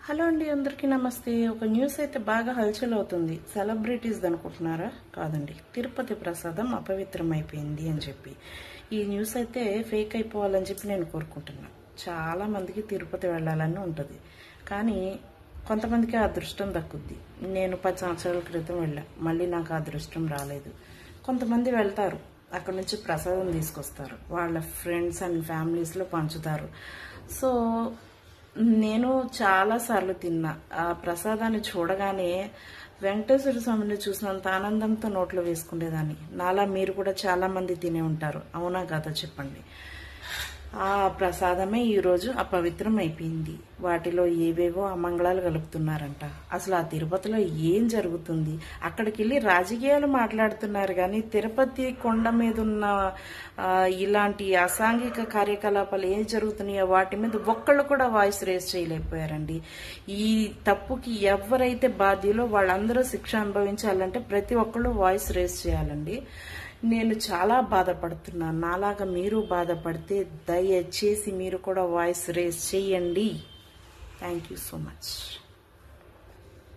Hello అండి, అందరికీ నమస్తే. ఒక న్యూస్ అయితే బాగా హల్చల్ అవుతుంది. సెలబ్రిటీస్ అనుకుంటున్నారా? కాదండి, తిరుపతి ప్రసాదం అపవిత్రమైపోయింది అని చెప్పి. ఈ న్యూస్ అయితే ఫేక్ అయిపోవాలని చెప్పి నేను కోరుకుంటున్నా. చాలా మందికి తిరుపతి వెళ్ళాలని ఉంటుంది, కానీ కొంతమందికి ఆ అదృష్టం దక్కుద్ది. నేను 10 సంవత్సరాల క్రితం వెళ్ళా, మళ్ళీ నాకు ఆ అదృష్టం రాలేదు. కొంతమంది వెళ్తారు, అక్కడ నుంచి ప్రసాదం తీసుకొస్తారు, వాళ్ళ ఫ్రెండ్స్ అండ్ ఫ్యామిలీస్లో పంచుతారు. సో నేను చాలాసార్లు తిన్నా. ఆ ప్రసాదాన్ని చూడగానే వెంకటేశ్వర స్వామిని చూసినంత ఆనందంతో నోట్లో వేసుకునేదాన్ని. నాలా మీరు కూడా చాలా మంది తినే ఉంటారు, అవునా కాదా చెప్పండి. ఆ ప్రసాదమే ఈరోజు అపవిత్రం అయిపోయింది. వాటిలో ఏవేవో అమంగళాలు కలుపుతున్నారంట. అసలు ఆ తిరుపతిలో ఏం జరుగుతుంది? అక్కడికి వెళ్ళి రాజకీయాలు మాట్లాడుతున్నారు, కానీ తిరుపతి కొండ మీద ఉన్న ఇలాంటి అసాంఘిక కార్యకలాపాలు ఏం జరుగుతున్నాయో వాటి మీద ఒక్కళ్ళు కూడా వాయిస్ రేస్ చేయలేకపోయారండి. ఈ తప్పుకి ఎవరైతే బాధ్యులో వాళ్ళందరూ శిక్ష అనుభవించాలంటే ప్రతి ఒక్కళ్ళు వాయిస్ రేస్ చేయాలండి. నేను చాలా బాధపడుతున్నాను. నాలాగా మీరు బాధపడితే దయచేసి మీరు కూడా వాయిస్ రేస్ చేయండి. Thank you so much.